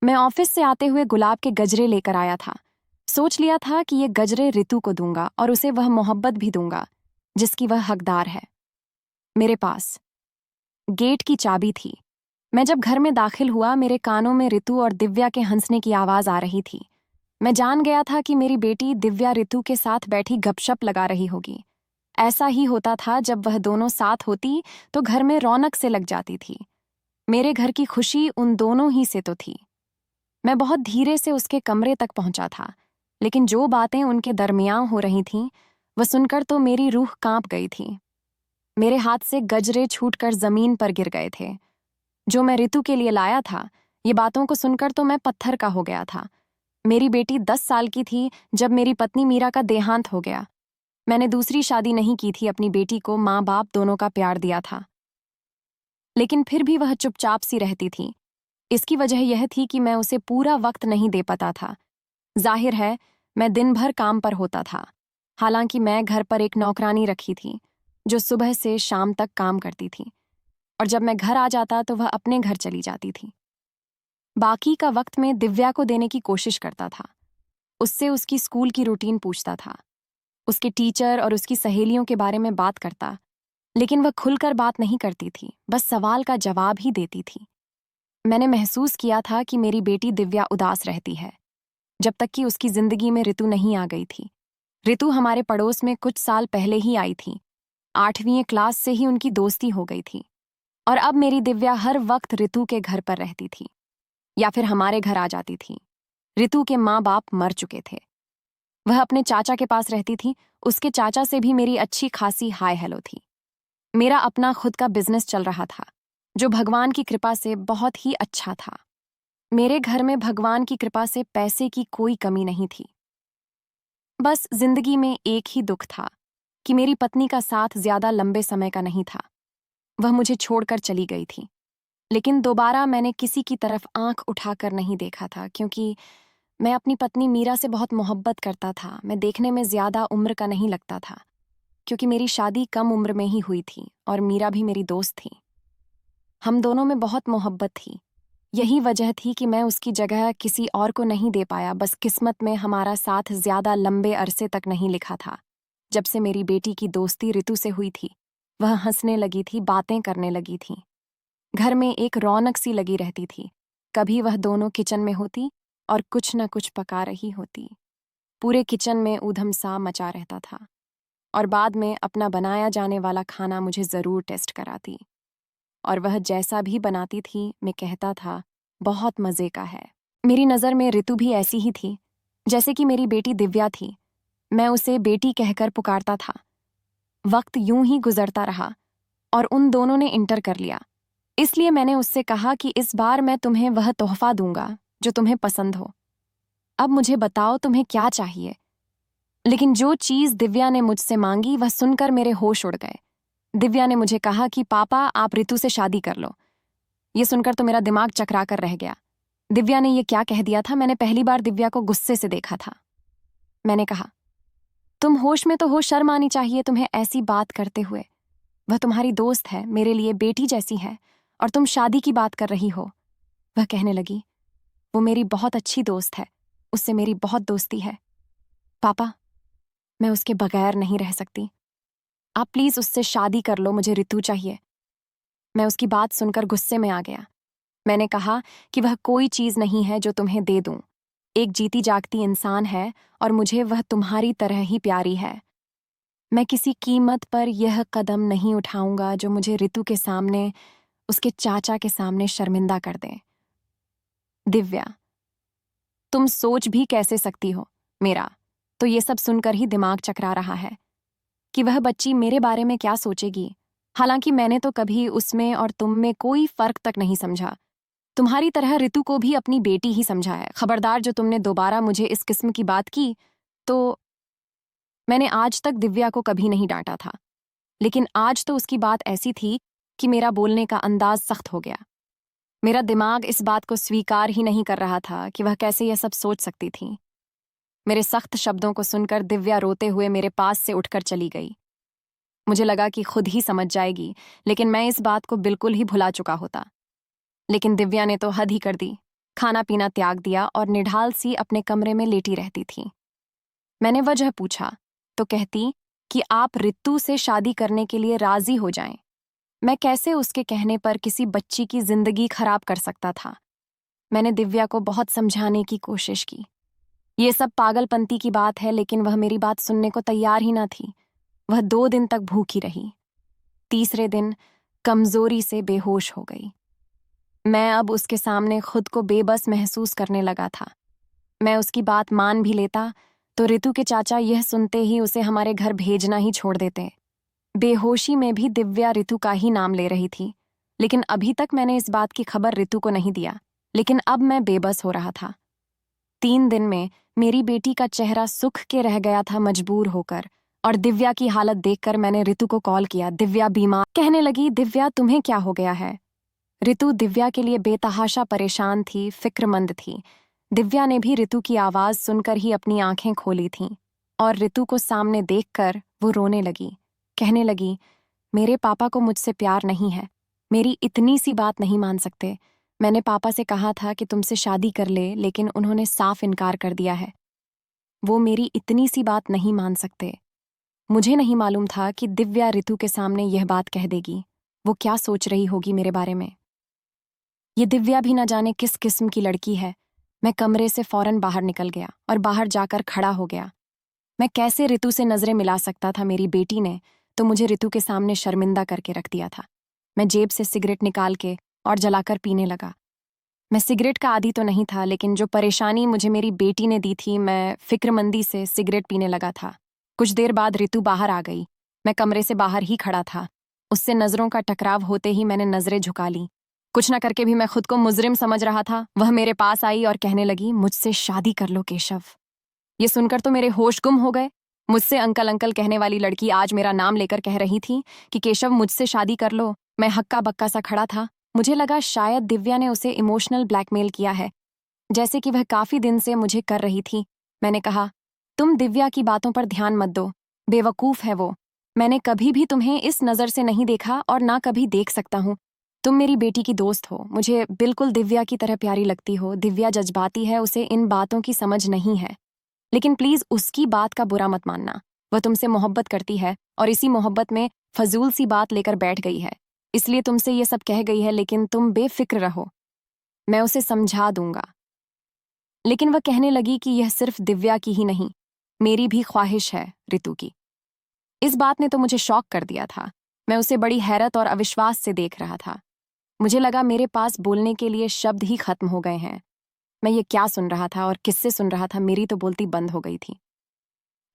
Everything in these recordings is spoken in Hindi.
मैं ऑफिस से आते हुए गुलाब के गजरे लेकर आया था। सोच लिया था कि ये गजरे रितु को दूंगा और उसे वह मोहब्बत भी दूंगा जिसकी वह हकदार है। मेरे पास गेट की चाबी थी। मैं जब घर में दाखिल हुआ, मेरे कानों में रितु और दिव्या के हंसने की आवाज आ रही थी। मैं जान गया था कि मेरी बेटी दिव्या रितु के साथ बैठी गपशप लगा रही होगी। ऐसा ही होता था, जब वह दोनों साथ होती तो घर में रौनक से लग जाती थी। मेरे घर की खुशी उन दोनों ही से तो थी। मैं बहुत धीरे से उसके कमरे तक पहुंचा था, लेकिन जो बातें उनके दरमियां हो रही थीं, वह सुनकर तो मेरी रूह कांप गई थी। मेरे हाथ से गजरे छूटकर जमीन पर गिर गए थे। जो मैं रितु के लिए लाया था, ये बातों को सुनकर तो मैं पत्थर का हो गया था। मेरी बेटी 10 साल की थी जब मेरी पत्नी मीरा का देहांत हो गया। मैंने दूसरी शादी नहीं की थी, अपनी बेटी को माँ बाप दोनों का प्यार दिया था, लेकिन फिर भी वह चुपचाप सी रहती थी। इसकी वजह यह थी कि मैं उसे पूरा वक्त नहीं दे पाता था। जाहिर है, मैं दिन भर काम पर होता था। हालांकि मैं घर पर एक नौकरानी रखी थी जो सुबह से शाम तक काम करती थी, और जब मैं घर आ जाता तो वह अपने घर चली जाती थी। बाकी का वक्त मैं दिव्या को देने की कोशिश करता था। उससे उसकी स्कूल की रूटीन पूछता था, उसके टीचर और उसकी सहेलियों के बारे में बात करता, लेकिन वह खुलकर बात नहीं करती थी, बस सवाल का जवाब ही देती थी। मैंने महसूस किया था कि मेरी बेटी दिव्या उदास रहती है, जब तक कि उसकी जिंदगी में रितु नहीं आ गई थी। रितु हमारे पड़ोस में कुछ साल पहले ही आई थी। 8वीं क्लास से ही उनकी दोस्ती हो गई थी, और अब मेरी दिव्या हर वक्त रितु के घर पर रहती थी या फिर हमारे घर आ जाती थी। रितु के माँ बाप मर चुके थे। वह अपने चाचा के पास रहती थी। उसके चाचा से भी मेरी अच्छी खासी हाय हेलो थी। मेरा अपना खुद का बिजनेस चल रहा था, जो भगवान की कृपा से बहुत ही अच्छा था। मेरे घर में भगवान की कृपा से पैसे की कोई कमी नहीं थी। बस जिंदगी में एक ही दुख था कि मेरी पत्नी का साथ ज्यादा लंबे समय का नहीं था। वह मुझे छोड़कर चली गई थी, लेकिन दोबारा मैंने किसी की तरफ आंख उठाकर नहीं देखा था, क्योंकि मैं अपनी पत्नी मीरा से बहुत मोहब्बत करता था। मैं देखने में ज्यादा उम्र का नहीं लगता था, क्योंकि मेरी शादी कम उम्र में ही हुई थी और मीरा भी मेरी दोस्त थी। हम दोनों में बहुत मोहब्बत थी। यही वजह थी कि मैं उसकी जगह किसी और को नहीं दे पाया। बस किस्मत में हमारा साथ ज्यादा लंबे अरसे तक नहीं लिखा था। जब से मेरी बेटी की दोस्ती रितु से हुई थी, वह हंसने लगी थी, बातें करने लगी थी। घर में एक रौनक सी लगी रहती थी। कभी वह दोनों किचन में होती और कुछ न कुछ पका रही होती। पूरे किचन में ऊधम सा मचा रहता था, और बाद में अपना बनाया जाने वाला खाना मुझे जरूर टेस्ट कराती। और वह जैसा भी बनाती थी, मैं कहता था, बहुत मजे का है। मेरी नज़र में रितु भी ऐसी ही थी जैसे कि मेरी बेटी दिव्या थी। मैं उसे बेटी कहकर पुकारता था। वक्त यूं ही गुजरता रहा और उन दोनों ने इंटर कर लिया। इसलिए मैंने उससे कहा कि इस बार मैं तुम्हें वह तोहफा दूंगा जो तुम्हें पसंद हो। अब मुझे बताओ तुम्हें क्या चाहिए। लेकिन जो चीज दिव्या ने मुझसे मांगी, वह सुनकर मेरे होश उड़ गए। दिव्या ने मुझे कहा कि पापा, आप रितु से शादी कर लो। ये सुनकर तो मेरा दिमाग चकरा कर रह गया। दिव्या ने ये क्या कह दिया था? मैंने पहली बार दिव्या को गुस्से से देखा था। मैंने कहा, तुम होश में तो हो, शर्म आनी चाहिए तुम्हें ऐसी बात करते हुए। वह तुम्हारी दोस्त है, मेरे लिए बेटी जैसी है, और तुम शादी की बात कर रही हो। वह कहने लगी, वो मेरी बहुत अच्छी दोस्त है, उससे मेरी बहुत दोस्ती है। पापा, मैं उसके बगैर नहीं रह सकती। आप प्लीज उससे शादी कर लो, मुझे रितु चाहिए। मैं उसकी बात सुनकर गुस्से में आ गया। मैंने कहा कि वह कोई चीज नहीं है जो तुम्हें दे दूं। एक जीती जागती इंसान है और मुझे वह तुम्हारी तरह ही प्यारी है। मैं किसी कीमत पर यह कदम नहीं उठाऊंगा जो मुझे रितु के सामने, उसके चाचा के सामने शर्मिंदा कर दे। दिव्या, तुम सोच भी कैसे सकती हो? मेरा तो ये सब सुनकर ही दिमाग चकरा रहा है कि वह बच्ची मेरे बारे में क्या सोचेगी। हालांकि मैंने तो कभी उसमें और तुम में कोई फर्क तक नहीं समझा। तुम्हारी तरह रितु को भी अपनी बेटी ही समझा है। खबरदार, जो तुमने दोबारा मुझे इस किस्म की बात की तो। मैंने आज तक दिव्या को कभी नहीं डांटा था, लेकिन आज तो उसकी बात ऐसी थी कि मेरा बोलने का अंदाज सख्त हो गया। मेरा दिमाग इस बात को स्वीकार ही नहीं कर रहा था कि वह कैसे यह सब सोच सकती थी। मेरे सख्त शब्दों को सुनकर दिव्या रोते हुए मेरे पास से उठकर चली गई। मुझे लगा कि खुद ही समझ जाएगी, लेकिन मैं इस बात को बिल्कुल ही भुला चुका होता। लेकिन दिव्या ने तो हद ही कर दी। खाना पीना त्याग दिया और निढाल सी अपने कमरे में लेटी रहती थी। मैंने वजह पूछा तो कहती कि आप रितु से शादी करने के लिए राजी हो जाएं। मैं कैसे उसके कहने पर किसी बच्ची की जिंदगी खराब कर सकता था। मैंने दिव्या को बहुत समझाने की कोशिश की। ये सब पागलपंती की बात है, लेकिन वह मेरी बात सुनने को तैयार ही ना थी। वह 2 दिन तक भूखी रही। तीसरे दिन कमजोरी से बेहोश हो गई। मैं अब उसके सामने खुद को बेबस महसूस करने लगा था। मैं उसकी बात मान भी लेता तो रितु के चाचा यह सुनते ही उसे हमारे घर भेजना ही छोड़ देते। बेहोशी में भी दिव्या रितु का ही नाम ले रही थी, लेकिन अभी तक मैंने इस बात की खबर रितु को नहीं दिया। लेकिन अब मैं बेबस हो रहा था। 3 दिन में मेरी बेटी का चेहरा सुख के रह गया था मजबूर होकर, और दिव्या की हालत देखकर मैंने रितु को कॉल किया। दिव्या बीमार। कहने लगी, दिव्या तुम्हें क्या हो गया है? रितु दिव्या के लिए बेतहाशा परेशान थी, फिक्रमंद थी। दिव्या ने भी रितु की आवाज सुनकर ही अपनी आंखें खोली थीं, और रितु को सामने देखकर वो रोने लगी। कहने लगी, मेरे पापा को मुझसे प्यार नहीं है, मेरी इतनी सी बात नहीं मान सकते। मैंने पापा से कहा था कि तुमसे शादी कर ले, लेकिन उन्होंने साफ इनकार कर दिया है। वो मेरी इतनी सी बात नहीं मान सकते। मुझे नहीं मालूम था कि दिव्या रितु के सामने यह बात कह देगी। वो क्या सोच रही होगी मेरे बारे में। ये दिव्या भी न जाने किस किस्म की लड़की है। मैं कमरे से फौरन बाहर निकल गया और बाहर जाकर खड़ा हो गया। मैं कैसे रितु से नजरें मिला सकता था? मेरी बेटी ने तो मुझे रितु के सामने शर्मिंदा करके रख दिया था। मैं जेब से सिगरेट निकाल के और जलाकर पीने लगा। मैं सिगरेट का आदी तो नहीं था, लेकिन जो परेशानी मुझे मेरी बेटी ने दी थी, मैं फिक्रमंदी से सिगरेट पीने लगा था। कुछ देर बाद रितु बाहर आ गई। मैं कमरे से बाहर ही खड़ा था। उससे नजरों का टकराव होते ही मैंने नजरें झुका ली। कुछ न करके भी मैं खुद को मुजरिम समझ रहा था। वह मेरे पास आई और कहने लगी, मुझसे शादी कर लो केशव। ये सुनकर तो मेरे होश गुम हो गए। मुझसे अंकल अंकल कहने वाली लड़की आज मेरा नाम लेकर कह रही थी कि केशव मुझसे शादी कर लो। मैं हक्का बक्का सा खड़ा था। मुझे लगा शायद दिव्या ने उसे इमोशनल ब्लैकमेल किया है, जैसे कि वह काफी दिन से मुझे कर रही थी। मैंने कहा, तुम दिव्या की बातों पर ध्यान मत दो, बेवकूफ है वो। मैंने कभी भी तुम्हें इस नजर से नहीं देखा और ना कभी देख सकता हूँ। तुम मेरी बेटी की दोस्त हो, मुझे बिल्कुल दिव्या की तरह प्यारी लगती हो। दिव्या जज्बाती है, उसे इन बातों की समझ नहीं है, लेकिन प्लीज उसकी बात का बुरा मत मानना। वह तुमसे मोहब्बत करती है और इसी मोहब्बत में फजूल सी बात लेकर बैठ गई है, इसलिए तुमसे ये सब कह गई है। लेकिन तुम बेफिक्र रहो, मैं उसे समझा दूंगा। लेकिन वह कहने लगी कि यह सिर्फ दिव्या की ही नहीं, मेरी भी ख्वाहिश है रितु की। इस बात ने तो मुझे शॉक कर दिया था। मैं उसे बड़ी हैरत और अविश्वास से देख रहा था। मुझे लगा मेरे पास बोलने के लिए शब्द ही खत्म हो गए हैं। मैं ये क्या सुन रहा था और किससे सुन रहा था? मेरी तो बोलती बंद हो गई थी।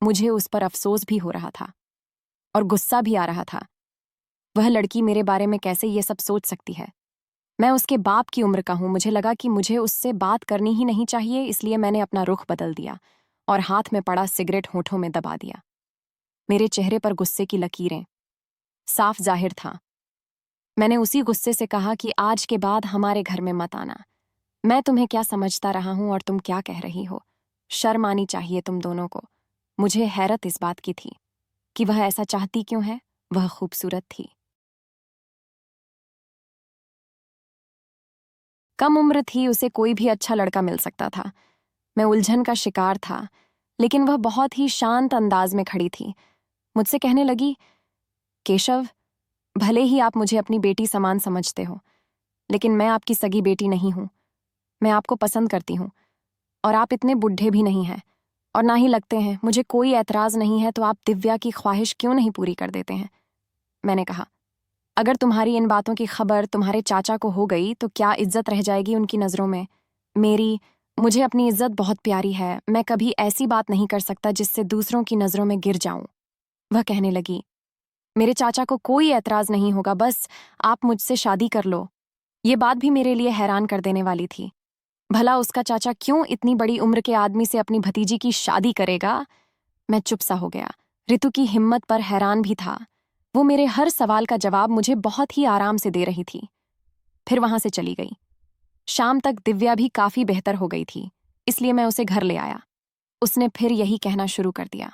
मुझे उस पर अफसोस भी हो रहा था और गुस्सा भी आ रहा था। वह लड़की मेरे बारे में कैसे ये सब सोच सकती है? मैं उसके बाप की उम्र का हूं। मुझे लगा कि मुझे उससे बात करनी ही नहीं चाहिए, इसलिए मैंने अपना रुख बदल दिया और हाथ में पड़ा सिगरेट होठों में दबा दिया। मेरे चेहरे पर गुस्से की लकीरें साफ जाहिर था। मैंने उसी गुस्से से कहा कि आज के बाद हमारे घर में मत आना। मैं तुम्हें क्या समझता रहा हूं और तुम क्या कह रही हो? शर्म आनी चाहिए तुम दोनों को। मुझे हैरत इस बात की थी कि वह ऐसा चाहती क्यों है। वह खूबसूरत थी, कम उम्र थी, उसे कोई भी अच्छा लड़का मिल सकता था। मैं उलझन का शिकार था, लेकिन वह बहुत ही शांत अंदाज में खड़ी थी। मुझसे कहने लगी, केशव, भले ही आप मुझे अपनी बेटी समान समझते हो, लेकिन मैं आपकी सगी बेटी नहीं हूं। मैं आपको पसंद करती हूं और आप इतने बुढ़े भी नहीं हैं और ना ही लगते हैं। मुझे कोई एतराज नहीं है, तो आप दिव्या की ख्वाहिश क्यों नहीं पूरी कर देते हैं? मैंने कहा, अगर तुम्हारी इन बातों की खबर तुम्हारे चाचा को हो गई तो क्या इज्जत रह जाएगी उनकी नज़रों में? मुझे अपनी इज्जत बहुत प्यारी है। मैं कभी ऐसी बात नहीं कर सकता जिससे दूसरों की नज़रों में गिर जाऊं। वह कहने लगी, मेरे चाचा को कोई एतराज नहीं होगा, बस आप मुझसे शादी कर लो। ये बात भी मेरे लिए हैरान कर देने वाली थी। भला उसका चाचा क्यों इतनी बड़ी उम्र के आदमी से अपनी भतीजी की शादी करेगा? मैं चुप सा हो गया। रितु की हिम्मत पर हैरान भी था। वो मेरे हर सवाल का जवाब मुझे बहुत ही आराम से दे रही थी। फिर वहां से चली गई। शाम तक दिव्या भी काफी बेहतर हो गई थी, इसलिए मैं उसे घर ले आया। उसने फिर यही कहना शुरू कर दिया,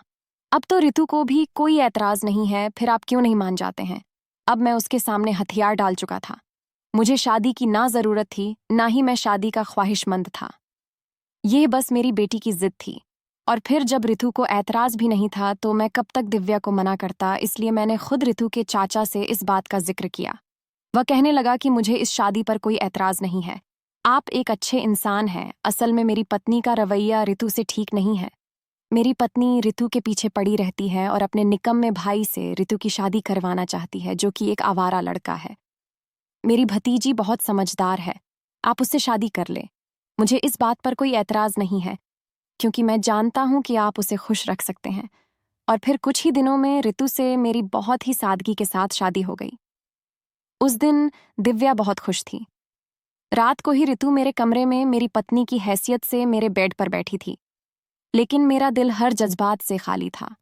अब तो रितु को भी कोई ऐतराज नहीं है, फिर आप क्यों नहीं मान जाते हैं? अब मैं उसके सामने हथियार डाल चुका था। मुझे शादी की ना ज़रूरत थी, ना ही मैं शादी का ख्वाहिशमंद था। ये बस मेरी बेटी की जिद थी। और फिर जब ऋतु को ऐतराज़ भी नहीं था तो मैं कब तक दिव्या को मना करता, इसलिए मैंने खुद ऋतु के चाचा से इस बात का जिक्र किया। वह कहने लगा कि मुझे इस शादी पर कोई ऐतराज़ नहीं है। आप एक अच्छे इंसान हैं, असल में मेरी पत्नी का रवैया ऋतु से ठीक नहीं है। मेरी पत्नी ऋतु के पीछे पड़ी रहती है और अपने निकम्मे भाई से ऋतु की शादी करवाना चाहती है, जो कि एक आवारा लड़का है। मेरी भतीजी बहुत समझदार है, आप उससे शादी कर ले। मुझे इस बात पर कोई ऐतराज़ नहीं है, क्योंकि मैं जानता हूं कि आप उसे खुश रख सकते हैं। और फिर कुछ ही दिनों में ऋतु से मेरी बहुत ही सादगी के साथ शादी हो गई। उस दिन दिव्या बहुत खुश थी। रात को ही ऋतु मेरे कमरे में मेरी पत्नी की हैसियत से मेरे बेड पर बैठी थी, लेकिन मेरा दिल हर जज्बात से खाली था।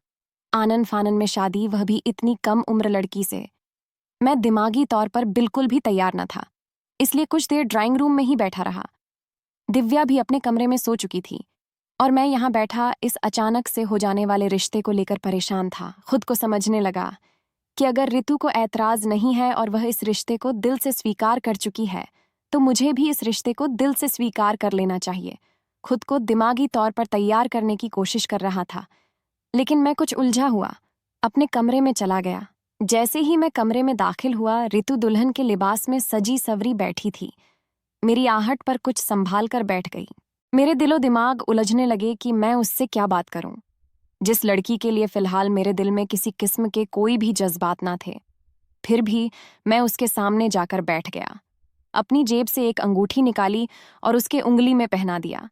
आनन फानन में शादी, वह भी इतनी कम उम्र लड़की से। मैं दिमागी तौर पर बिल्कुल भी तैयार न था, इसलिए कुछ देर ड्राइंग रूम में ही बैठा रहा। दिव्या भी अपने कमरे में सो चुकी थी और मैं यहाँ बैठा इस अचानक से हो जाने वाले रिश्ते को लेकर परेशान था। खुद को समझने लगा कि अगर ऋतु को ऐतराज़ नहीं है और वह इस रिश्ते को दिल से स्वीकार कर चुकी है, तो मुझे भी इस रिश्ते को दिल से स्वीकार कर लेना चाहिए। खुद को दिमागी तौर पर तैयार करने की कोशिश कर रहा था, लेकिन मैं कुछ उलझा हुआ अपने कमरे में चला गया। जैसे ही मैं कमरे में दाखिल हुआ, ऋतु दुल्हन के लिबास में सजी सवरी बैठी थी। मेरी आहट पर कुछ संभाल कर बैठ गई। मेरे दिलो दिमाग उलझने लगे कि मैं उससे क्या बात करूं, जिस लड़की के लिए फिलहाल मेरे दिल में किसी किस्म के कोई भी जज्बात ना थे। फिर भी मैं उसके सामने जाकर बैठ गया, अपनी जेब से एक अंगूठी निकाली और उसके उंगली में पहना दिया।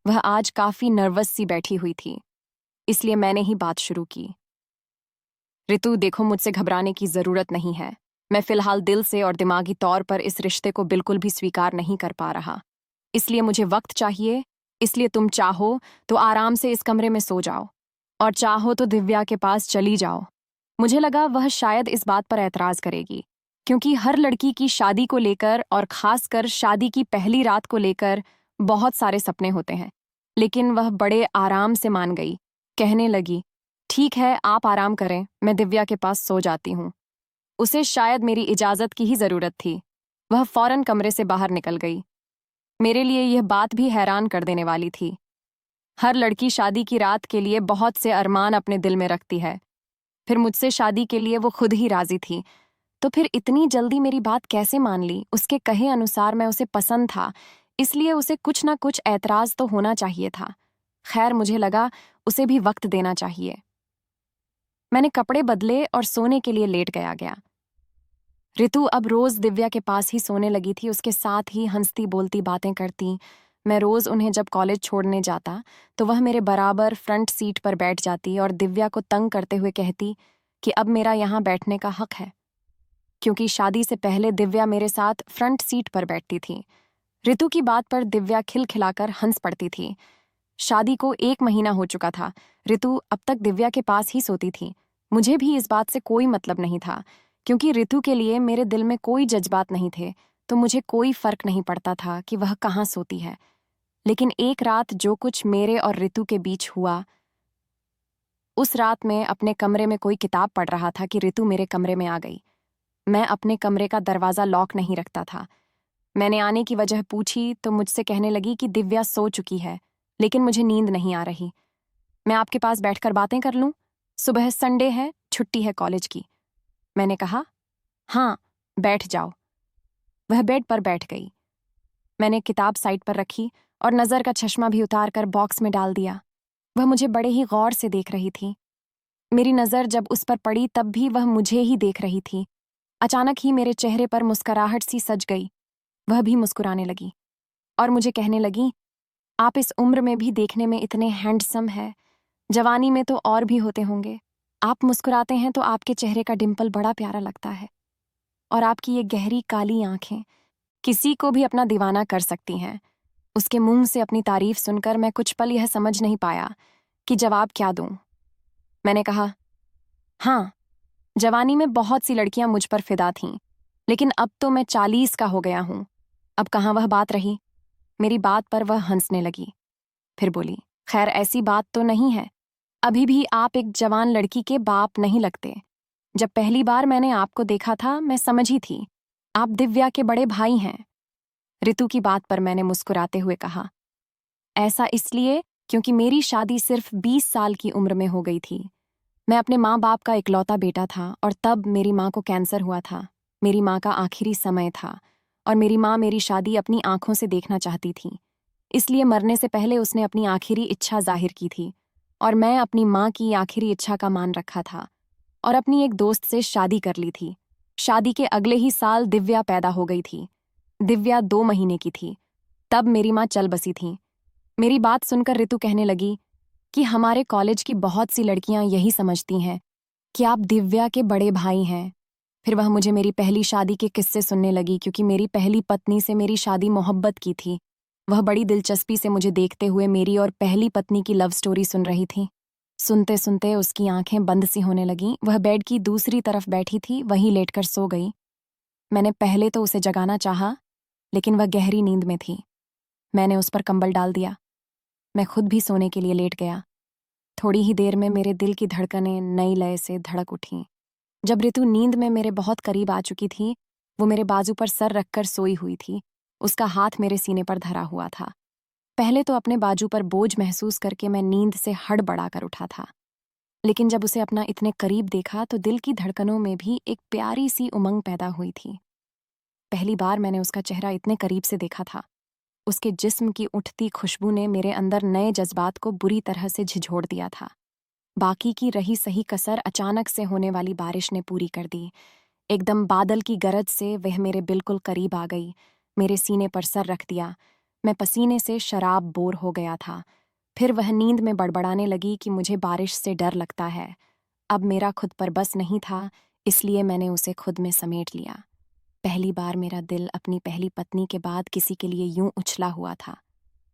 वह आज काफी नर्वस सी बैठी हुई थी, इसलिए मैंने ही बात शुरू की। ऋतु, देखो, मुझसे घबराने की जरूरत नहीं है। मैं फिलहाल दिल से और दिमागी तौर पर इस रिश्ते को बिल्कुल भी स्वीकार नहीं कर पा रहा, इसलिए मुझे वक्त चाहिए। इसलिए तुम चाहो तो आराम से इस कमरे में सो जाओ, और चाहो तो दिव्या के पास चली जाओ। मुझे लगा वह शायद इस बात पर ऐतराज करेगी, क्योंकि हर लड़की की शादी को लेकर और खासकर शादी की पहली रात को लेकर बहुत सारे सपने होते हैं। लेकिन वह बड़े आराम से मान गई, कहने लगी, ठीक है, आप आराम करें, मैं दिव्या के पास सो जाती हूँ। उसे शायद मेरी इजाज़त की ही ज़रूरत थी। वह फौरन कमरे से बाहर निकल गई। मेरे लिए यह बात भी हैरान कर देने वाली थी। हर लड़की शादी की रात के लिए बहुत से अरमान अपने दिल में रखती है। फिर मुझसे शादी के लिए वो खुद ही राजी थी, तो फिर इतनी जल्दी मेरी बात कैसे मान ली? उसके कहे अनुसार मैं उसे पसंद था, इसलिए उसे कुछ ना कुछ ऐतराज़ तो होना चाहिए था। खैर, मुझे लगा उसे भी वक्त देना चाहिए। मैंने कपड़े बदले और सोने के लिए लेट गया। ऋतु अब रोज दिव्या के पास ही सोने लगी थी, उसके साथ ही हंसती बोलती बातें करती। मैं रोज उन्हें जब कॉलेज छोड़ने जाता तो वह मेरे बराबर फ्रंट सीट पर बैठ जाती और दिव्या को तंग करते हुए कहती कि अब मेरा यहाँ बैठने का हक है, क्योंकि शादी से पहले दिव्या मेरे साथ फ्रंट सीट पर बैठती थी। ऋतु की बात पर दिव्या खिलखिलाकर हंस पड़ती थी। शादी को 1 महीना हो चुका था। ऋतु अब तक दिव्या के पास ही सोती थी। मुझे भी इस बात से कोई मतलब नहीं था, क्योंकि ऋतु के लिए मेरे दिल में कोई जज्बात नहीं थे, तो मुझे कोई फर्क नहीं पड़ता था कि वह कहाँ सोती है। लेकिन एक रात जो कुछ मेरे और ऋतु के बीच हुआ, उस रात मैं अपने कमरे में कोई किताब पढ़ रहा था कि ऋतु मेरे कमरे में आ गई। मैं अपने कमरे का दरवाज़ा लॉक नहीं रखता था। मैंने आने की वजह पूछी तो मुझसे कहने लगी कि दिव्या सो चुकी है, लेकिन मुझे नींद नहीं आ रही। मैं आपके पास बैठकर बातें कर लूं? सुबह संडे है, छुट्टी है कॉलेज की। मैंने कहा, हाँ, बैठ जाओ। वह बेड पर बैठ गई। मैंने किताब साइड पर रखी और नज़र का चश्मा भी उतार कर बॉक्स में डाल दिया। वह मुझे बड़े ही गौर से देख रही थी। मेरी नज़र जब उस पर पड़ी तब भी वह मुझे ही देख रही थी। अचानक ही मेरे चेहरे पर मुस्कुराहट सी सज गई। वह भी मुस्कुराने लगी और मुझे कहने लगी, आप इस उम्र में भी देखने में इतने हैंडसम है। जवानी में तो और भी होते होंगे। आप मुस्कुराते हैं तो आपके चेहरे का डिंपल बड़ा प्यारा लगता है, और आपकी ये गहरी काली आंखें किसी को भी अपना दीवाना कर सकती हैं। उसके मुंह से अपनी तारीफ सुनकर मैं कुछ पल यह समझ नहीं पाया कि जवाब क्या दूं। मैंने कहा, हाँ, जवानी में बहुत सी लड़कियां मुझ पर फिदा थीं, लेकिन अब तो मैं 40 का हो गया हूं। अब कहाँ वह बात रही। मेरी बात पर वह हंसने लगी। फिर बोली, खैर, ऐसी बात तो नहीं है। अभी भी आप एक जवान लड़की के बाप नहीं लगते। जब पहली बार मैंने आपको देखा था मैं समझी थी आप दिव्या के बड़े भाई हैं। ऋतु की बात पर मैंने मुस्कुराते हुए कहा, ऐसा इसलिए क्योंकि मेरी शादी सिर्फ 20 साल की उम्र में हो गई थी। मैं अपने माँ बाप का इकलौता बेटा था और तब मेरी माँ को कैंसर हुआ था। मेरी माँ का आखिरी समय था और मेरी माँ मेरी शादी अपनी आंखों से देखना चाहती थी। इसलिए मरने से पहले उसने अपनी आखिरी इच्छा जाहिर की थी और मैं अपनी माँ की आखिरी इच्छा का मान रखा था और अपनी एक दोस्त से शादी कर ली थी। शादी के अगले ही साल दिव्या पैदा हो गई थी। दिव्या 2 महीने की थी। तब मेरी माँ चल बसी थी। मेरी बात सुनकर ऋतु कहने लगी कि हमारे कॉलेज की बहुत सी लड़कियां यही समझती हैं कि आप दिव्या के बड़े भाई हैं। फिर वह मुझे मेरी पहली शादी के किस्से सुनने लगी क्योंकि मेरी पहली पत्नी से मेरी शादी मोहब्बत की थी। वह बड़ी दिलचस्पी से मुझे देखते हुए मेरी और पहली पत्नी की लव स्टोरी सुन रही थी। सुनते सुनते उसकी आंखें बंद सी होने लगीं। वह बेड की दूसरी तरफ बैठी थी, वहीं लेटकर सो गई। मैंने पहले तो उसे जगाना चाहा, लेकिन वह गहरी नींद में थी। मैंने उस पर कंबल डाल दिया। मैं खुद भी सोने के लिए लेट गया। थोड़ी ही देर में मेरे दिल की धड़कनें नई लय से धड़क उठीं। जब ऋतु नींद में मेरे बहुत करीब आ चुकी थी, वो मेरे बाजू पर सर रखकर सोई हुई थी। उसका हाथ मेरे सीने पर धरा हुआ था। पहले तो अपने बाजू पर बोझ महसूस करके मैं नींद से हड़बड़ा कर उठा था, लेकिन जब उसे अपना इतने करीब देखा तो दिल की धड़कनों में भी एक प्यारी सी उमंग पैदा हुई थी। पहली बार मैंने उसका चेहरा इतने करीब से देखा था। उसके जिस्म की उठती खुशबू ने मेरे अंदर नए जज्बात को बुरी तरह से झिझोड़ दिया था। बाकी की रही सही कसर अचानक से होने वाली बारिश ने पूरी कर दी। एकदम बादल की गरज से वह मेरे बिल्कुल करीब आ गई, मेरे सीने पर सर रख दिया। मैं पसीने से शराब बोर हो गया था। फिर वह नींद में बड़बड़ाने लगी कि मुझे बारिश से डर लगता है। अब मेरा खुद पर बस नहीं था, इसलिए मैंने उसे खुद में समेट लिया। पहली बार मेरा दिल अपनी पहली पत्नी के बाद किसी के लिए यूं उछला हुआ था।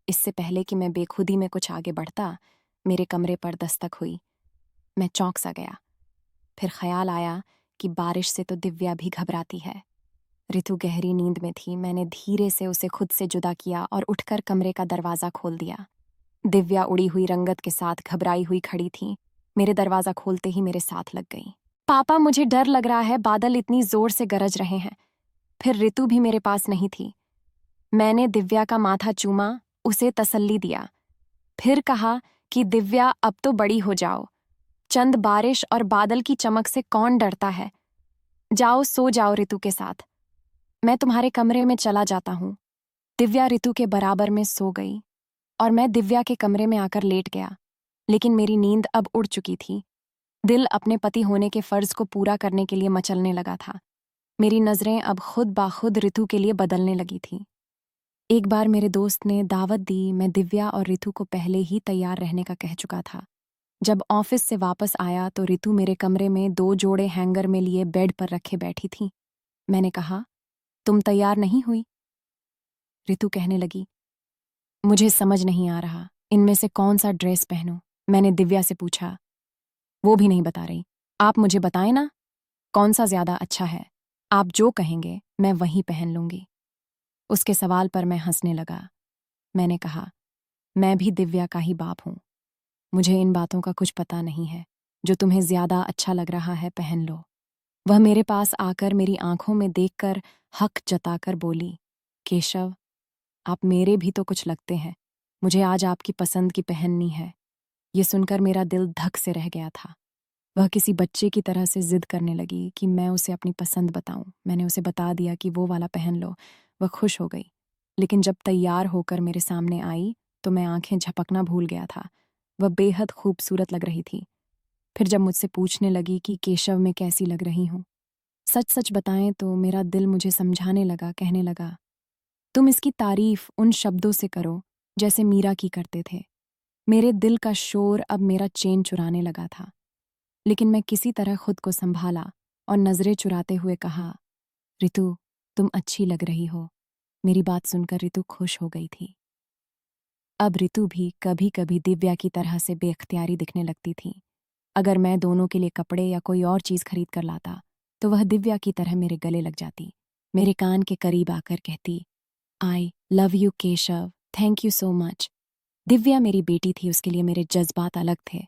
इससे पहले कि मैं बेखुदी में कुछ आगे बढ़ता, मेरे कमरे पर दस्तक हुई। मैं चौंक सा गया। फिर ख्याल आया कि बारिश से तो दिव्या भी घबराती है। ऋतु गहरी नींद में थी। मैंने धीरे से उसे खुद से जुदा किया और उठकर कमरे का दरवाज़ा खोल दिया। दिव्या उड़ी हुई रंगत के साथ घबराई हुई खड़ी थी। मेरे दरवाज़ा खोलते ही मेरे साथ लग गई। पापा, मुझे डर लग रहा है, बादल इतनी जोर से गरज रहे हैं। फिर ऋतु भी मेरे पास नहीं थी। मैंने दिव्या का माथा चूमा, उसे तसल्ली दिया। फिर कहा कि दिव्या, अब तो बड़ी हो जाओ। चंद बारिश और बादल की चमक से कौन डरता है। जाओ सो जाओ ऋतु के साथ। मैं तुम्हारे कमरे में चला जाता हूँ। दिव्या ऋतु के बराबर में सो गई और मैं दिव्या के कमरे में आकर लेट गया। लेकिन मेरी नींद अब उड़ चुकी थी। दिल अपने पति होने के फर्ज को पूरा करने के लिए मचलने लगा था। मेरी नजरें अब खुद बाखुद ऋतु के लिए बदलने लगी थी। एक बार मेरे दोस्त ने दावत दी। मैं दिव्या और ऋतु को पहले ही तैयार रहने का कह चुका था। जब ऑफिस से वापस आया तो ऋतु मेरे कमरे में 2 जोड़े हैंगर में लिए बेड पर रखे बैठी थी। मैंने कहा, तुम तैयार नहीं हुई? ऋतु कहने लगी, मुझे समझ नहीं आ रहा इनमें से कौन सा ड्रेस पहनूं। मैंने दिव्या से पूछा। वो भी नहीं बता रही। आप मुझे बताएं ना, कौन सा ज्यादा अच्छा है। आप जो कहेंगे मैं वही पहन लूंगी। उसके सवाल पर मैं हंसने लगा। मैंने कहा, मैं भी दिव्या का ही बाप हूं। मुझे इन बातों का कुछ पता नहीं है। जो तुम्हें ज्यादा अच्छा लग रहा है पहन लो। वह मेरे पास आकर मेरी आंखों में देखकर हक जताकर बोली, केशव, आप मेरे भी तो कुछ लगते हैं। मुझे आज आपकी पसंद की पहननी है। ये सुनकर मेरा दिल धक से रह गया था। वह किसी बच्चे की तरह से जिद करने लगी कि मैं उसे अपनी पसंद बताऊं। मैंने उसे बता दिया कि वो वाला पहन लो। वह खुश हो गई। लेकिन जब तैयार होकर मेरे सामने आई तो मैं आंखें झपकना भूल गया था। वह बेहद खूबसूरत लग रही थी। फिर जब मुझसे पूछने लगी कि केशव में कैसी लग रही हूं, सच सच बताएं तो मेरा दिल मुझे समझाने लगा, कहने लगा, तुम इसकी तारीफ उन शब्दों से करो जैसे मीरा की करते थे। मेरे दिल का शोर अब मेरा चैन चुराने लगा था। लेकिन मैं किसी तरह खुद को संभाला और नजरें चुराते हुए कहा, ऋतु, तुम अच्छी लग रही हो। मेरी बात सुनकर ऋतु खुश हो गई थी। अब ऋतु भी कभी कभी दिव्या की तरह से बेख्तियारी दिखने लगती थी। अगर मैं दोनों के लिए कपड़े या कोई और चीज खरीद कर लाता तो वह दिव्या की तरह मेरे गले लग जाती। मेरे कान के करीब आकर कहती, I love you Keshav, thank you so much. Divya मेरी बेटी थी, उसके लिए मेरे जज्बात अलग थे।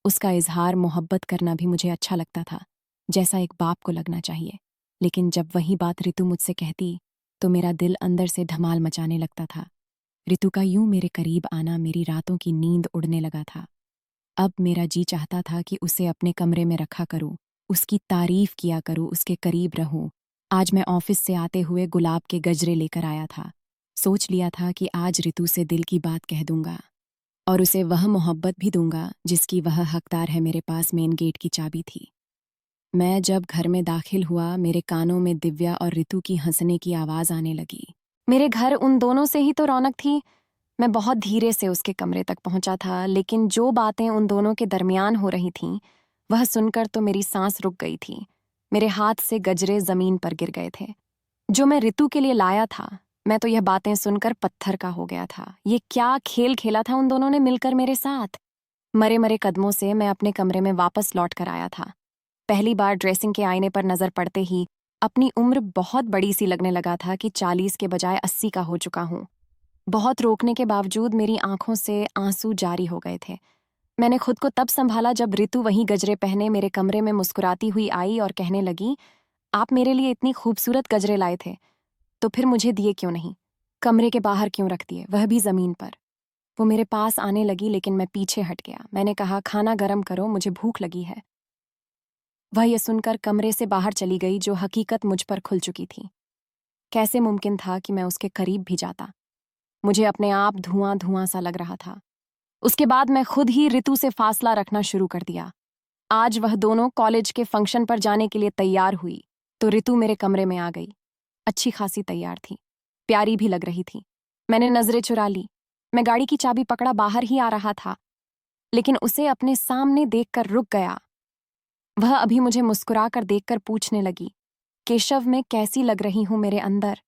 उसका इजहार मोहब्बत करना भी मुझे अच्छा लगता था, जैसा एक बाप को लगना चाहिए। लेकिन जब वही बात ऋतु मुझसे कहती तो मेरा दिल अंदर से धमाल मचाने लगता था। ऋतु का यूं मेरे करीब आना मेरी रातों की नींद उड़ने लगा था। अब मेरा जी चाहता था कि उसे अपने कमरे में रखा करूं, उसकी तारीफ किया करूं, उसके करीब रहूं। आज मैं ऑफिस से आते हुए गुलाब के गजरे लेकर आया था। सोच लिया था कि आज ऋतु से दिल की बात कह दूंगा और उसे वह मोहब्बत भी दूंगा जिसकी वह हकदार है। मेरे पास मेन गेट की चाबी थी। मैं जब घर में दाखिल हुआ मेरे कानों में दिव्या और ऋतु की हंसने की आवाज आने लगी। मेरे घर उन दोनों से ही तो रौनक थी। मैं बहुत धीरे से उसके कमरे तक पहुंचा था, लेकिन जो बातें उन दोनों के दरमियान हो रही थीं, वह सुनकर तो मेरी सांस रुक गई थी। मेरे हाथ से गजरे जमीन पर गिर गए थे जो मैं ऋतु के लिए लाया था। मैं तो यह बातें सुनकर पत्थर का हो गया था। ये क्या खेल खेला था उन दोनों ने मिलकर मेरे साथ। मरे मरे कदमों से मैं अपने कमरे में वापस लौट कर आया था। पहली बार ड्रेसिंग के आईने पर नजर पड़ते ही अपनी उम्र बहुत बड़ी सी लगने लगा था कि 40 के बजाय 80 का हो चुका हूं। बहुत रोकने के बावजूद मेरी आंखों से आंसू जारी हो गए थे। मैंने खुद को तब संभाला जब ऋतु वहीं गजरे पहने मेरे कमरे में मुस्कुराती हुई आई और कहने लगी, आप मेरे लिए इतनी खूबसूरत गजरे लाए थे, तो फिर मुझे दिए क्यों नहीं? कमरे के बाहर क्यों रख दिए, वह भी जमीन पर? वो मेरे पास आने लगी लेकिन मैं पीछे हट गया। मैंने कहा, खाना गर्म करो, मुझे भूख लगी है। वह ये सुनकर कमरे से बाहर चली गई, जो हकीकत मुझ पर खुल चुकी थी। कैसे मुमकिन था कि मैं उसके करीब भी जाता? मुझे अपने आप धुआं धुआं सा लग रहा था। उसके बाद मैं खुद ही ऋतु से फासला रखना शुरू कर दिया। आज वह दोनों कॉलेज के फंक्शन पर जाने के लिए तैयार हुई तो ऋतु मेरे कमरे में आ गई। अच्छी खासी तैयार थी, प्यारी भी लग रही थी। मैंने नजरें चुरा ली। मैं गाड़ी की चाबी पकड़ा बाहर ही आ रहा था, लेकिन उसे अपने सामने देखकर रुक गया। वह अभी मुझे मुस्कुराकर देखकर पूछने लगी, केशव मैं कैसी लग रही हूं मेरे अंदर?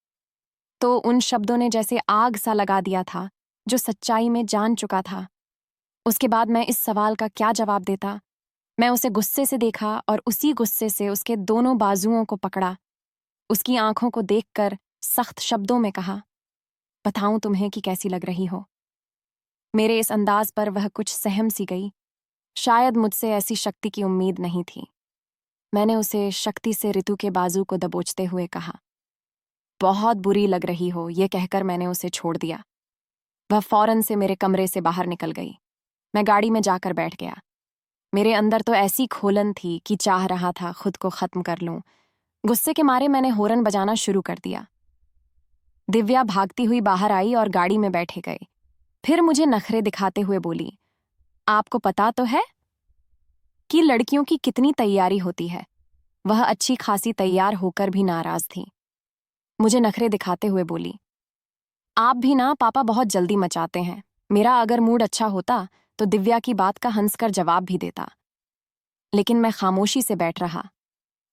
तो उन शब्दों ने जैसे आग सा लगा दिया था, जो सच्चाई में जान चुका था। उसके बाद मैं इस सवाल का क्या जवाब देता? मैं उसे गुस्से से देखा और उसी गुस्से से उसके दोनों बाजुओं को पकड़ा। उसकी आंखों को देखकर सख्त शब्दों में कहा, बताऊं तुम्हें कि कैसी लग रही हो? मेरे इस अंदाज पर वह कुछ सहम सी गई। शायद मुझसे ऐसी शक्ति की उम्मीद नहीं थी। मैंने उसे शक्ति से ऋतु के बाजू को दबोचते हुए कहा, बहुत बुरी लग रही हो। ये कहकर मैंने उसे छोड़ दिया। वह फौरन से मेरे कमरे से बाहर निकल गई। मैं गाड़ी में जाकर बैठ गया। मेरे अंदर तो ऐसी खोलन थी कि चाह रहा था खुद को खत्म कर लूं। गुस्से के मारे मैंने हॉर्न बजाना शुरू कर दिया। दिव्या भागती हुई बाहर आई और गाड़ी में बैठे गए। फिर मुझे नखरे दिखाते हुए बोली, आपको पता तो है कि लड़कियों की कितनी तैयारी होती है? वह अच्छी खासी तैयार होकर भी नाराज थी। मुझे नखरे दिखाते हुए बोली, आप भी ना पापा बहुत जल्दी मचाते हैं। मेरा अगर मूड अच्छा होता तो दिव्या की बात का हंसकर जवाब भी देता, लेकिन मैं खामोशी से बैठ रहा।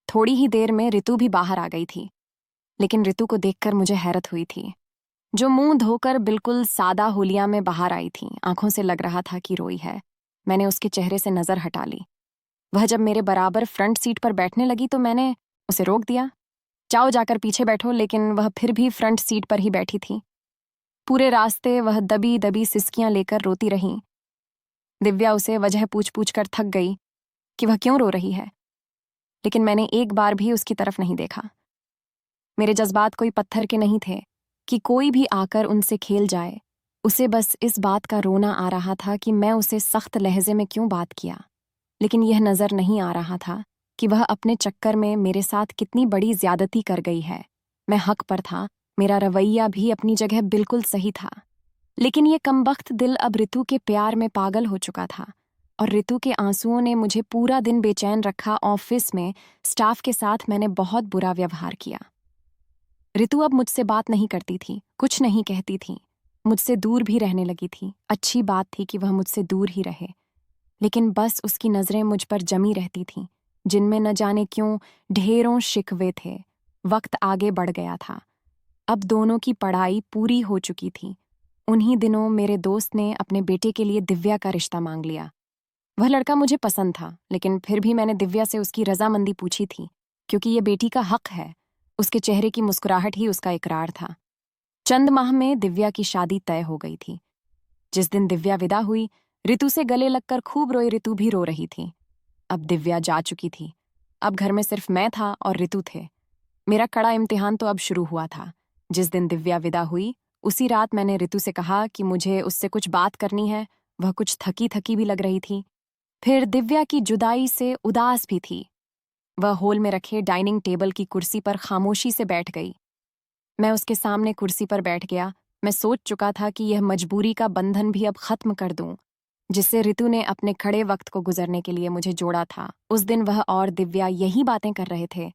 थोड़ी ही देर में ऋतु भी बाहर आ गई थी, लेकिन ऋतु को देखकर मुझे हैरत हुई थी। जो मुंह धोकर बिल्कुल सादा हुलिया में बाहर आई थी, आंखों से लग रहा था कि रोई है। मैंने उसके चेहरे से नजर हटा ली। वह जब मेरे बराबर फ्रंट सीट पर बैठने लगी तो मैंने उसे रोक दिया, जाओ जाकर पीछे बैठो, लेकिन वह फिर भी फ्रंट सीट पर ही बैठी थी। पूरे रास्ते वह दबी दबी सिसकियां लेकर रोती रही। दिव्या उसे वजह पूछ पूछ कर थक गई कि वह क्यों रो रही है, लेकिन मैंने एक बार भी उसकी तरफ नहीं देखा। मेरे जज्बात कोई पत्थर के नहीं थे कि कोई भी आकर उनसे खेल जाए। उसे बस इस बात का रोना आ रहा था कि मैं उसे सख्त लहजे में क्यों बात किया, लेकिन यह नजर नहीं आ रहा था कि वह अपने चक्कर में मेरे साथ कितनी बड़ी ज्यादती कर गई है। मैं हक पर था, मेरा रवैया भी अपनी जगह बिल्कुल सही था, लेकिन ये कमबख्त दिल अब ऋतु के प्यार में पागल हो चुका था और ऋतु के आंसुओं ने मुझे पूरा दिन बेचैन रखा। ऑफिस में स्टाफ के साथ मैंने बहुत बुरा व्यवहार किया। ऋतु अब मुझसे बात नहीं करती थी, कुछ नहीं कहती थी, मुझसे दूर भी रहने लगी थी। अच्छी बात थी कि वह मुझसे दूर ही रहे, लेकिन बस उसकी नजरें मुझ पर जमी रहती थीं, जिनमें न जाने क्यों ढेरों शिकवे थे। वक्त आगे बढ़ गया था। अब दोनों की पढ़ाई पूरी हो चुकी थी। उन्हीं दिनों मेरे दोस्त ने अपने बेटे के लिए दिव्या का रिश्ता मांग लिया। वह लड़का मुझे पसंद था, लेकिन फिर भी मैंने दिव्या से उसकी रजामंदी पूछी थी, क्योंकि ये बेटी का हक है। उसके चेहरे की मुस्कुराहट ही उसका इकरार था। चंद माह में दिव्या की शादी तय हो गई थी। जिस दिन दिव्या विदा हुई, ऋतु से गले लगकर खूब रोई। ऋतु भी रो रही थी। अब दिव्या जा चुकी थी। अब घर में सिर्फ मैं था और ऋतु थे। मेरा कड़ा इम्तिहान तो अब शुरू हुआ था। जिस दिन दिव्या विदा हुई, उसी रात मैंने ऋतु से कहा कि मुझे उससे कुछ बात करनी है। वह कुछ थकी थकी भी लग रही थी। फिर दिव्या की जुदाई से उदास भी थी। वह हॉल में रखे डाइनिंग टेबल की कुर्सी पर खामोशी से बैठ गई। मैं उसके सामने कुर्सी पर बैठ गया। मैं सोच चुका था कि यह मजबूरी का बंधन भी अब खत्म कर दूं, जिससे ऋतु ने अपने खड़े वक्त को गुजरने के लिए मुझे जोड़ा था। उस दिन वह और दिव्या यही बातें कर रहे थे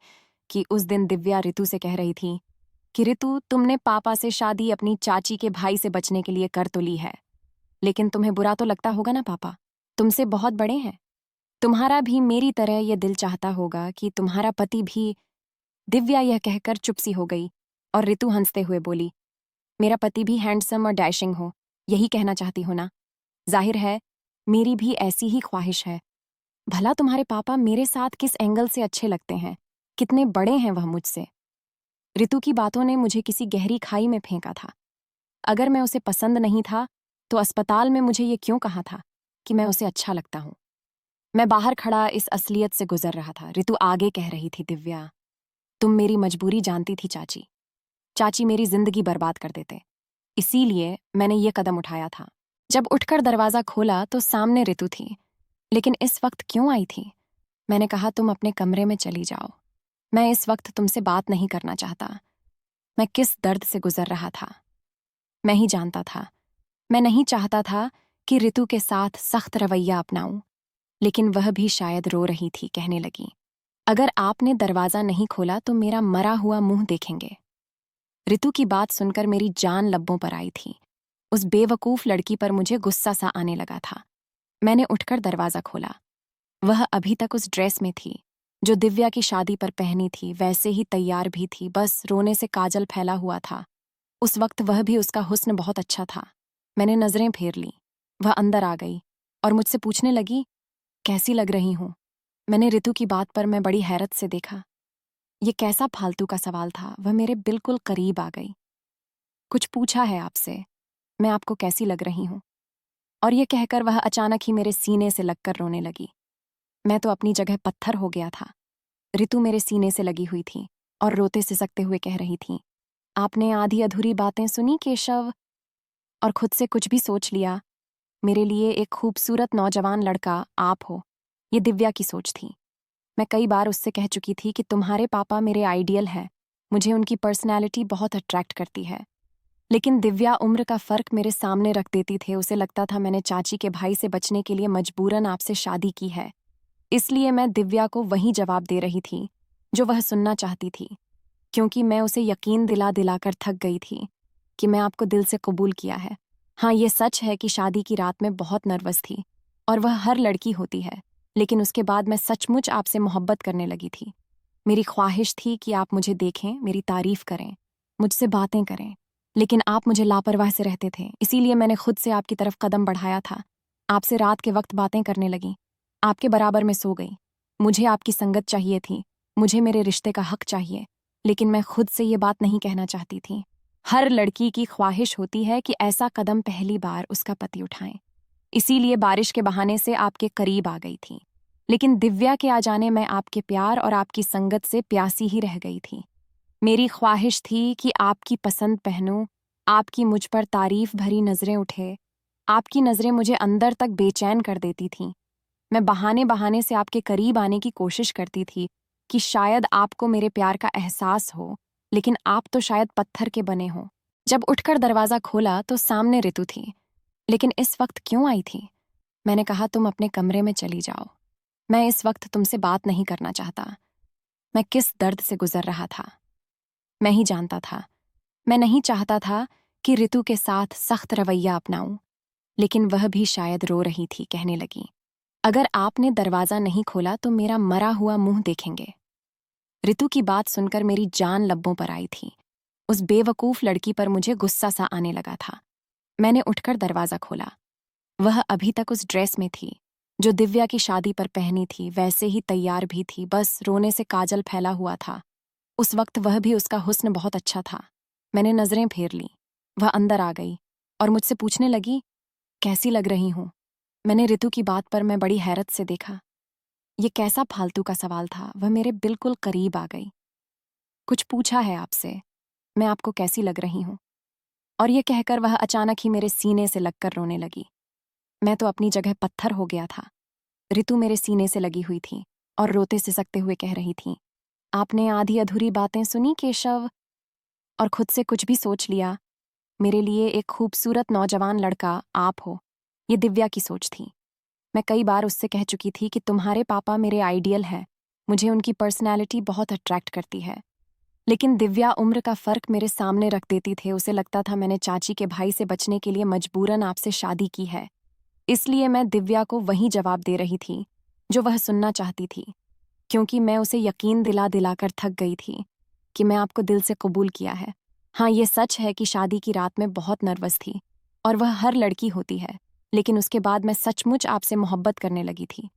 कि उस दिन दिव्या ऋतु से कह रही थी कि ऋतु, तुमने पापा से शादी अपनी चाची के भाई से बचने के लिए कर तो ली है, लेकिन तुम्हें बुरा तो लगता होगा ना। पापा तुमसे बहुत बड़े हैं। तुम्हारा भी मेरी तरह यह दिल चाहता होगा कि तुम्हारा पति भी। दिव्या यह कहकर चुप सी हो गई और ऋतु हंसते हुए बोली, मेरा पति भी हैंडसम और डैशिंग हो, यही कहना चाहती हो ना। जाहिर है मेरी भी ऐसी ही ख्वाहिश है। भला तुम्हारे पापा मेरे साथ किस एंगल से अच्छे लगते हैं, कितने बड़े हैं वह मुझसे। ऋतु की बातों ने मुझे किसी गहरी खाई में फेंका था। अगर मैं उसे पसंद नहीं था तो अस्पताल में मुझे ये क्यों कहा था कि मैं उसे अच्छा लगता हूं। मैं बाहर खड़ा इस असलियत से गुजर रहा था। ऋतु आगे कह रही थी, दिव्या, तुम मेरी मजबूरी जानती थी चाची। चाची मेरी जिंदगी बर्बाद कर देते, इसीलिए मैंने ये कदम उठाया था। जब उठकर दरवाजा खोला तो सामने ऋतु थी। लेकिन इस वक्त क्यों आई थी? मैंने कहा, तुम अपने कमरे में चली जाओ। मैं इस वक्त तुमसे बात नहीं करना चाहता। मैं किस दर्द से गुजर रहा था मैं ही जानता था। मैं नहीं चाहता था कि ऋतु के साथ सख्त रवैया अपनाऊं, लेकिन वह भी शायद रो रही थी। कहने लगी, अगर आपने दरवाजा नहीं खोला तो मेरा मरा हुआ मुंह देखेंगे। ऋतु की बात सुनकर मेरी जान लब्बों पर आई थी। उस बेवकूफ लड़की पर मुझे गुस्सा सा आने लगा था। मैंने उठकर दरवाजा खोला। वह अभी तक उस ड्रेस में थी जो दिव्या की शादी पर पहनी थी, वैसे ही तैयार भी थी, बस रोने से काजल फैला हुआ था। उस वक्त वह भी, उसका हुस्न बहुत अच्छा था। मैंने नजरें फेर ली। वह अंदर आ गई और मुझसे पूछने लगी, कैसी लग रही हूं। मैंने ऋतु की बात पर मैं बड़ी हैरत से देखा। ये कैसा फालतू का सवाल था। वह मेरे बिल्कुल करीब आ गई। कुछ पूछा है आपसे, मैं आपको कैसी लग रही हूं। और ये कहकर वह अचानक ही मेरे सीने से लगकर रोने लगी। मैं तो अपनी जगह पत्थर हो गया था। ऋतु मेरे सीने से लगी हुई थी और रोते सिसकते हुए कह रही थी, आपने आधी अधूरी बातें सुनी केशव, और खुद से कुछ भी सोच लिया। मेरे लिए एक खूबसूरत नौजवान लड़का आप हो, ये दिव्या की सोच थी। मैं कई बार उससे कह चुकी थी कि तुम्हारे पापा मेरे आइडियल हैं, मुझे उनकी पर्सनैलिटी बहुत अट्रैक्ट करती है। लेकिन दिव्या उम्र का फर्क मेरे सामने रख देती थे। उसे लगता था मैंने चाची के भाई से बचने के लिए मजबूरन आपसे शादी की है। इसलिए मैं दिव्या को वही जवाब दे रही थी जो वह सुनना चाहती थी, क्योंकि मैं उसे यकीन दिला दिलाकर थक गई थी कि मैं आपको दिल से कबूल किया है। हाँ, ये सच है कि शादी की रात में बहुत नर्वस थी, और वह हर लड़की होती है, लेकिन उसके बाद मैं सचमुच आपसे मोहब्बत करने लगी थी। मेरी ख्वाहिश थी कि आप मुझे देखें, मेरी तारीफ करें, मुझसे बातें करें, लेकिन आप मुझे लापरवाह से रहते थे। इसीलिए मैंने खुद से आपकी तरफ कदम बढ़ाया था। आपसे रात के वक्त बातें करने लगी, आपके बराबर में सो गई। मुझे आपकी संगत चाहिए थी, मुझे मेरे रिश्ते का हक चाहिए, लेकिन मैं खुद से ये बात नहीं कहना चाहती थी। हर लड़की की ख्वाहिश होती है कि ऐसा कदम पहली बार उसका पति उठाए। इसीलिए बारिश के बहाने से आपके करीब आ गई थी, लेकिन दिव्या के आ जाने मैं आपके प्यार और आपकी संगत से प्यासी ही रह गई थी। मेरी ख्वाहिश थी कि आपकी पसंद पहनूं, आपकी मुझ पर तारीफ भरी नजरें उठे। आपकी नजरें मुझे अंदर तक बेचैन कर देती थीं। मैं बहाने बहाने से आपके करीब आने की कोशिश करती थी कि शायद आपको मेरे प्यार का एहसास हो, लेकिन आप तो शायद पत्थर के बने हो। जब उठकर दरवाजा खोला तो सामने ऋतु थी। लेकिन इस वक्त क्यों आई थी? मैंने कहा, तुम अपने कमरे में चली जाओ। मैं इस वक्त तुमसे बात नहीं करना चाहता। मैं किस दर्द से गुजर रहा था मैं ही जानता था। मैं नहीं चाहता था कि ऋतु के साथ सख्त रवैया अपनाऊं, लेकिन वह भी शायद रो रही थी। कहने लगी, अगर आपने दरवाजा नहीं खोला तो मेरा मरा हुआ मुंह देखेंगे। ऋतु की बात सुनकर मेरी जान लब्बों पर आई थी। उस बेवकूफ लड़की पर मुझे गुस्सा सा आने लगा था। मैंने उठकर दरवाजा खोला। वह अभी तक उस ड्रेस में थी जो दिव्या की शादी पर पहनी थी, वैसे ही तैयार भी थी, बस रोने से काजल फैला हुआ था। उस वक्त वह भी, उसका हुस्न बहुत अच्छा था। मैंने नजरें फेर ली। वह अंदर आ गई और मुझसे पूछने लगी, कैसी लग रही हूं। मैंने ऋतु की बात पर मैं बड़ी हैरत से देखा। ये कैसा फालतू का सवाल था। वह मेरे बिल्कुल करीब आ गई। कुछ पूछा है आपसे, मैं आपको कैसी लग रही हूँ। और ये कहकर वह अचानक ही मेरे सीने से लगकर रोने लगी। मैं तो अपनी जगह पत्थर हो गया था। ऋतु मेरे सीने से लगी हुई थी और रोते सिसकते हुए कह रही थी, आपने आधी अधूरी बातें सुनी केशव, और खुद से कुछ भी सोच लिया। मेरे लिए एक खूबसूरत नौजवान लड़का आप हो, ये दिव्या की सोच थी। मैं कई बार उससे कह चुकी थी कि तुम्हारे पापा मेरे आइडियल हैं, मुझे उनकी पर्सनैलिटी बहुत अट्रैक्ट करती है। लेकिन दिव्या उम्र का फर्क मेरे सामने रख देती थे। उसे लगता था मैंने चाची के भाई से बचने के लिए मजबूरन आपसे शादी की है। इसलिए मैं दिव्या को वही जवाब दे रही थी जो वह सुनना चाहती थी, क्योंकि मैं उसे यकीन दिला दिलाकर थक गई थी कि मैं आपको दिल से कबूल किया है। हाँ, ये सच है कि शादी की रात में बहुत नर्वस थी, और वह हर लड़की होती है। लेकिन उसके बाद मैं सचमुच आपसे मोहब्बत करने लगी थी।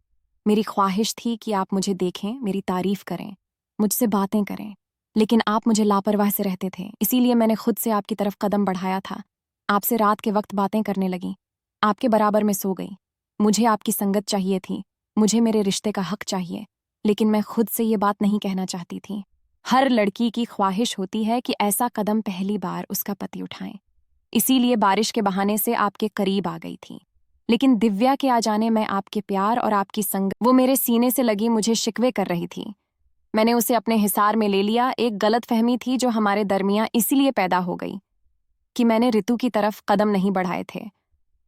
मेरी ख्वाहिश थी कि आप मुझे देखें, मेरी तारीफ करें, मुझसे बातें करें। लेकिन आप मुझे लापरवाह से रहते थे, इसीलिए मैंने खुद से आपकी तरफ कदम बढ़ाया था। आपसे रात के वक्त बातें करने लगी, आपके बराबर में सो गई। मुझे आपकी संगत चाहिए थी, मुझे मेरे रिश्ते का हक चाहिए। लेकिन मैं खुद से ये बात नहीं कहना चाहती थी। हर लड़की की ख्वाहिश होती है कि ऐसा कदम पहली बार उसका पति उठाए। इसीलिए बारिश के बहाने से आपके करीब आ गई थी। लेकिन दिव्या के आ जाने में आपके प्यार और आपकी संगत, वो मेरे सीने से लगी मुझे शिकवे कर रही थी। मैंने उसे अपने हिसार में ले लिया। एक गलतफहमी थी जो हमारे दरमियां इसीलिए पैदा हो गई कि मैंने ऋतु की तरफ कदम नहीं बढ़ाए थे,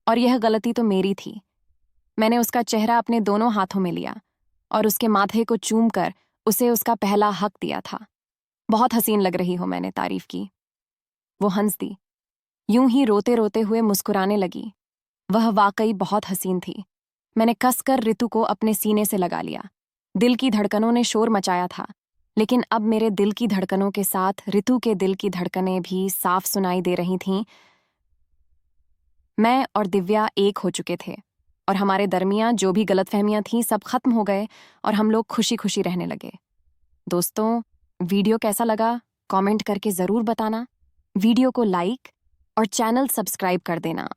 और यह गलती तो मेरी थी। मैंने उसका चेहरा अपने दोनों हाथों में लिया और उसके माथे को चूम कर उसे उसका पहला हक दिया था। बहुत हसीन लग रही हो, मैंने तारीफ की। वो हंस दी, यूं ही रोते रोते हुए मुस्कुराने लगी। वह वाकई बहुत हसीन थी। मैंने कसकर ऋतु को अपने सीने से लगा लिया। दिल की धड़कनों ने शोर मचाया था, लेकिन अब मेरे दिल की धड़कनों के साथ ऋतु के दिल की धड़कनें भी साफ सुनाई दे रही थीं। मैं और दिव्या एक हो चुके थे, और हमारे दरमियां जो भी गलतफहमियां थीं सब खत्म हो गए, और हम लोग खुशी खुशी रहने लगे। दोस्तों, वीडियो कैसा लगा कमेंट करके ज़रूर बताना। वीडियो को लाइक और चैनल सब्सक्राइब कर देना।